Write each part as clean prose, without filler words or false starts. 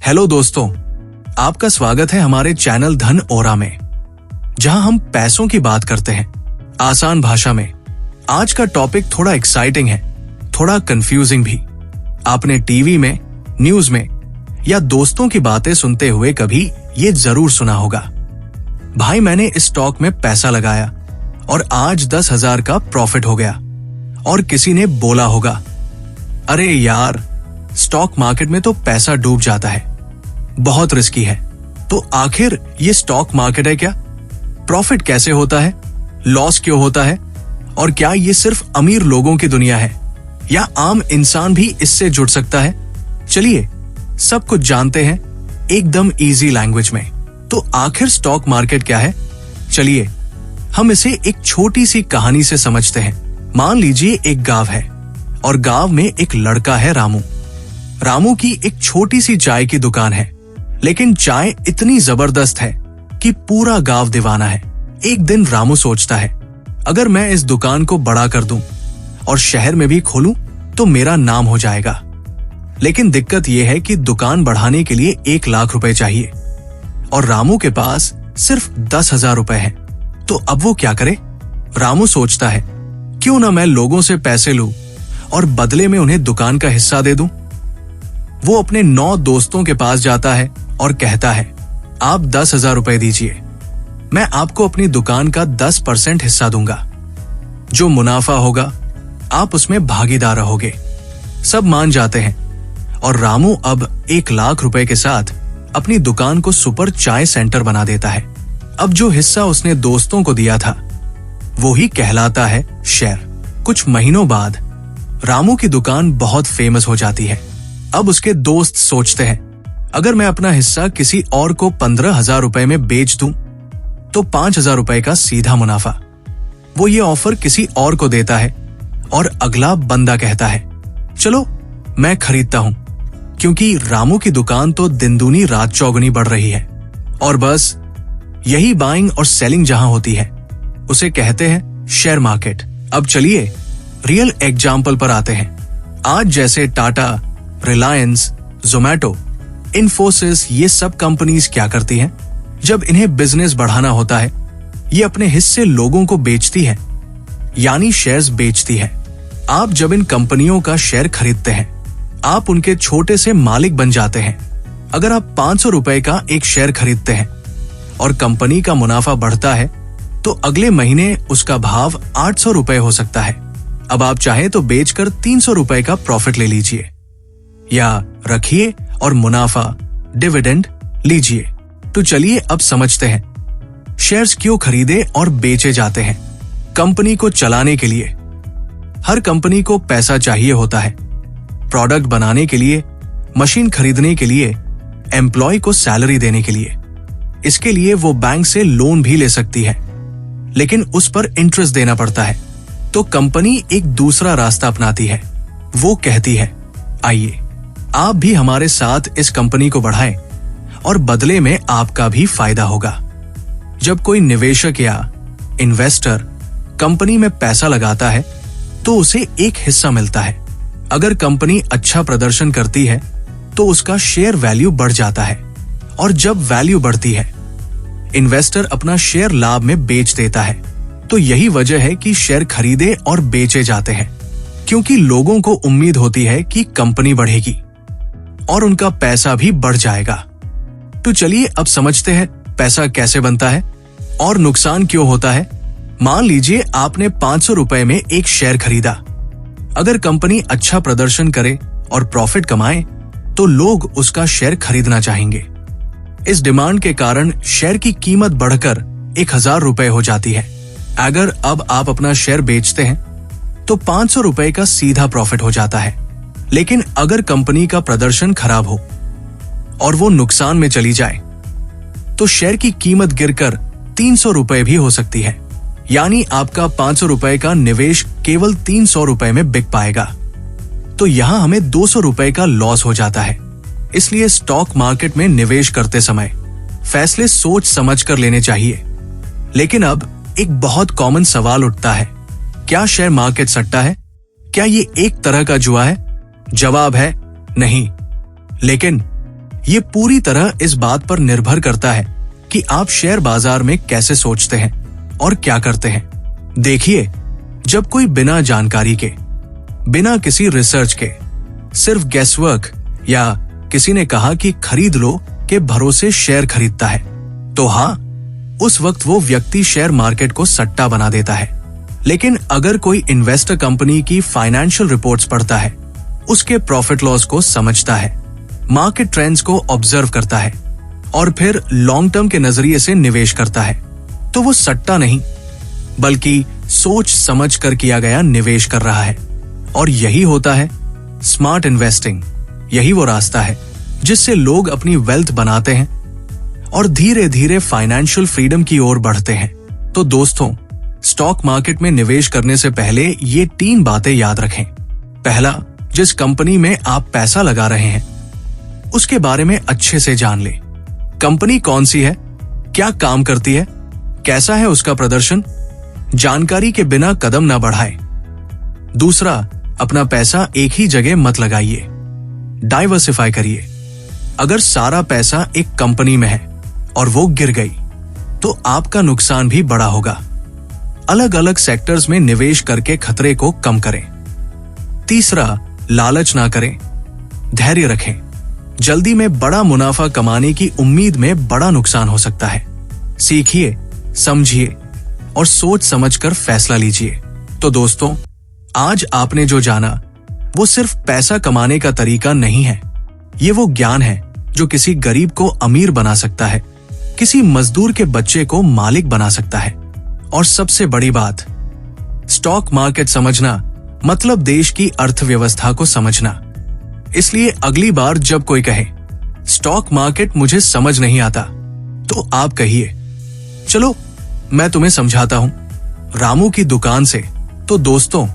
Hello दोस्तों, आपका स्वागत है हमारे चैनल धन ओरा में, जहां हम पैसों की बात करते हैं आसान भाषा में। आज का टॉपिक थोड़ा एक्साइटिंग है, थोड़ा कंफ्यूजिंग भी। आपने टीवी में, न्यूज में या दोस्तों की बातें सुनते हुए कभी ये जरूर सुना होगा, भाई मैंने इस स्टॉक में पैसा लगाया और आज 10,000 का प्रॉफिट हो गया। और किसी ने बोला होगा, अरे यार स्टॉक मार्केट में तो पैसा डूब जाता है, बहुत रिस्की है। तो आखिर ये स्टॉक मार्केट है क्या? प्रॉफिट कैसे होता है? लॉस क्यों होता है? और क्या ये सिर्फ अमीर लोगों की दुनिया है या आम इंसान भी इससे जुड़ सकता है? चलिए सब कुछ जानते हैं एकदम इजी लैंग्वेज में। तो आखिर स्टॉक मार्केट क्या है? चलिए हम इसे एक छोटी सी कहानी से समझते हैं। मान लीजिए एक गांव है और गांव में एक लड़का है रामू। रामू की एक छोटी सी चाय की दुकान है, लेकिन चाय इतनी जबरदस्त है कि पूरा गांव दीवाना है। एक दिन रामू सोचता है, अगर मैं इस दुकान को बड़ा कर दूं और शहर में भी खोलूं तो मेरा नाम हो जाएगा। लेकिन दिक्कत यह है कि दुकान बढ़ाने के लिए 1 लाख रुपए चाहिए और रामू के पास सिर्फ 10,000 रुपए हैं। तो अब वो क्या करे? रामू सोचता है, क्यों ना मैं लोगों से पैसे लूं और बदले में उन्हें दुकान का हिस्सा दे दूं। वो अपने 9 दोस्तों के पास जाता है और कहता है, आप 10,000 रुपए दीजिए, मैं आपको अपनी दुकान का 10% हिस्सा दूंगा। जो मुनाफा होगा आप उसमें भागीदार रहोगे। सब मान जाते हैं और रामू अब 1 लाख रुपए के साथ अपनी दुकान को सुपर चाय सेंटर बना देता है। अब जो हिस्सा उसने दोस्तों को दिया था वो ही कहलाता है शेयर। कुछ महीनों बाद रामू की दुकान बहुत फेमस हो जाती है। अब उसके दोस्त सोचते हैं, अगर मैं अपना हिस्सा किसी और को 15,000 रुपए में बेच दूं तो 5,000 रुपए का सीधा मुनाफा। वो ये ऑफर किसी और को देता है और अगला बंदा कहता है, चलो मैं खरीदता हूं, क्योंकि रामू की दुकान तो दिन दूनी रात चौगुनी बढ़ रही है। और बस यही बाइंग और सेलिंग जहां होती है उसे कहते हैं शेयर मार्केट। अब चलिए रियल एग्जाम्पल पर आते हैं। आज जैसे टाटा, रिलायंस, जोमैटो, इन्फोसिस, ये सब कंपनीज क्या करती हैं? जब इन्हें बिजनेस बढ़ाना होता है ये अपने हिस्से लोगों को बेचती है, यानी शेयर्स बेचती है। आप जब इन कंपनियों का शेयर खरीदते हैं आप उनके छोटे से मालिक बन जाते हैं। अगर आप 500 रुपए का एक शेयर खरीदते हैं और कंपनी का मुनाफा बढ़ता है तो अगले महीने उसका भाव 800 रुपए हो सकता है। अब आप चाहे तो बेचकर 300 रुपए का प्रॉफिट ले लीजिए या रखिए और मुनाफा डिविडेंड लीजिए। तो चलिए अब समझते हैं शेयर्स क्यों खरीदे और बेचे जाते हैं। कंपनी को चलाने के लिए। हर कंपनी को पैसा चाहिए होता है, प्रोडक्ट बनाने के लिए, मशीन खरीदने के लिए, एम्प्लॉय को सैलरी देने के लिए। इसके लिए वो बैंक से लोन भी ले सकती है, लेकिन उस पर इंटरेस्ट देना पड़ता है। तो कंपनी एक दूसरा रास्ता अपनाती है। वो कहती है, आइए आप भी हमारे साथ इस कंपनी को बढ़ाएं और बदले में आपका भी फायदा होगा। जब कोई निवेशक या इन्वेस्टर कंपनी में पैसा लगाता है तो उसे एक हिस्सा मिलता है। अगर कंपनी अच्छा प्रदर्शन करती है तो उसका शेयर वैल्यू बढ़ जाता है और जब वैल्यू बढ़ती है इन्वेस्टर अपना शेयर लाभ में बेच देता है। तो यही वजह है कि शेयर खरीदे और बेचे जाते हैं, क्योंकि लोगों को उम्मीद होती है कि कंपनी बढ़ेगी और उनका पैसा भी बढ़ जाएगा। तो चलिए अब समझते हैं पैसा कैसे बनता है और नुकसान क्यों होता है। मान लीजिए आपने 500 रुपए में एक शेयर खरीदा। अगर कंपनी अच्छा प्रदर्शन करे और प्रॉफिट कमाए तो लोग उसका शेयर खरीदना चाहेंगे। इस डिमांड के कारण शेयर की कीमत बढ़कर 1,000 रुपए हो जाती है। अगर अब आप अपना शेयर बेचते हैं तो 500 रुपए का सीधा प्रॉफिट हो जाता है। लेकिन अगर कंपनी का प्रदर्शन खराब हो और वो नुकसान में चली जाए तो शेयर की कीमत गिरकर 300 रुपए भी हो सकती है, यानी आपका 500 रुपए का निवेश केवल 300 रुपए में बिक पाएगा। तो यहां हमें 200 रुपए का लॉस हो जाता है। इसलिए स्टॉक मार्केट में निवेश करते समय फैसले सोच समझ कर लेने चाहिए। लेकिन अब एक बहुत कॉमन सवाल उठता है, क्या शेयर मार्केट सट्टा है? क्या ये एक तरह का जुआ है? जवाब है नहीं। लेकिन ये पूरी तरह इस बात पर निर्भर करता है कि आप शेयर बाजार में कैसे सोचते हैं और क्या करते हैं। देखिए, जब कोई बिना जानकारी के, बिना किसी रिसर्च के, सिर्फ गेसवर्क या किसी ने कहा कि खरीद लो के भरोसे शेयर खरीदता है, तो हाँ, उस वक्त वो व्यक्ति शेयर मार्केट को सट्टा बना देता है। लेकिन अगर कोई इन्वेस्टर कंपनी की फाइनेंशियल रिपोर्ट्स पढ़ता है, उसके प्रॉफिट लॉस को समझता है, मार्केट ट्रेंड्स को ऑब्जर्व करता है और फिर लॉन्ग टर्म के नजरिए से निवेश करता है, तो वो सट्टा नहीं बल्कि सोच समझ कर किया गया निवेश कर रहा है। और यही होता है स्मार्ट इन्वेस्टिंग। यही वो रास्ता है जिससे लोग अपनी वेल्थ बनाते हैं और धीरे धीरे फाइनेंशियल फ्रीडम की ओर बढ़ते हैं। तो दोस्तों, स्टॉक मार्केट में निवेश करने से पहले ये 3 बातें याद रखें। पहला, जिस कंपनी में आप पैसा लगा रहे हैं उसके बारे में अच्छे से जान लें। कंपनी कौन सी है, क्या काम करती है, कैसा है उसका प्रदर्शन। जानकारी के बिना कदम ना बढ़ाएं। दूसरा, अपना पैसा एक ही जगह मत लगाइए, डाइवर्सिफाई करिए। अगर सारा पैसा एक कंपनी में है और वो गिर गई तो आपका नुकसान भी बड़ा होगा। अलग अलग सेक्टर्स में निवेश करके खतरे को कम करें। तीसरा, लालच ना करें, धैर्य रखें। जल्दी में बड़ा मुनाफा कमाने की उम्मीद में बड़ा नुकसान हो सकता है। सीखिए, समझिए और सोच समझकर फैसला लीजिए। तो दोस्तों, आज आपने जो जाना वो सिर्फ पैसा कमाने का तरीका नहीं है, ये वो ज्ञान है जो किसी गरीब को अमीर बना सकता है, किसी मजदूर के बच्चे को मालिक बना सकता है। और सबसे बड़ी बात, स्टॉक मार्केट समझना मतलब देश की अर्थव्यवस्था को समझना। इसलिए अगली बार जब कोई कहे स्टॉक मार्केट मुझे समझ नहीं आता, तो आप कहिए, चलो मैं तुम्हें समझाता हूं, रामू की दुकान से। तो दोस्तों,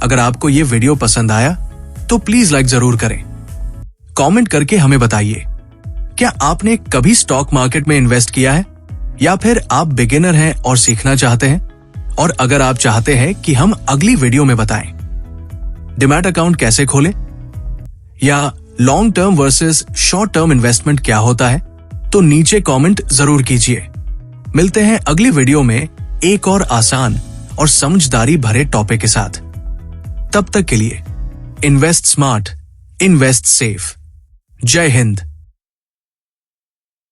अगर आपको ये वीडियो पसंद आया तो प्लीज लाइक जरूर करें। कमेंट करके हमें बताइए, क्या आपने कभी स्टॉक मार्केट में इन्वेस्ट किया है या फिर आप बिगिनर हैं और सीखना चाहते हैं। और अगर आप चाहते हैं कि हम अगली वीडियो में बताएं डीमैट अकाउंट कैसे खोलें या long term versus short term investment क्या होता है, तो नीचे कमेंट जरूर कीजिए। मिलते हैं अगली वीडियो में एक और आसान और समझदारी भरे टॉपिक के साथ। तब तक के लिए इन्वेस्ट स्मार्ट, इन्वेस्ट सेफ। जय हिंद।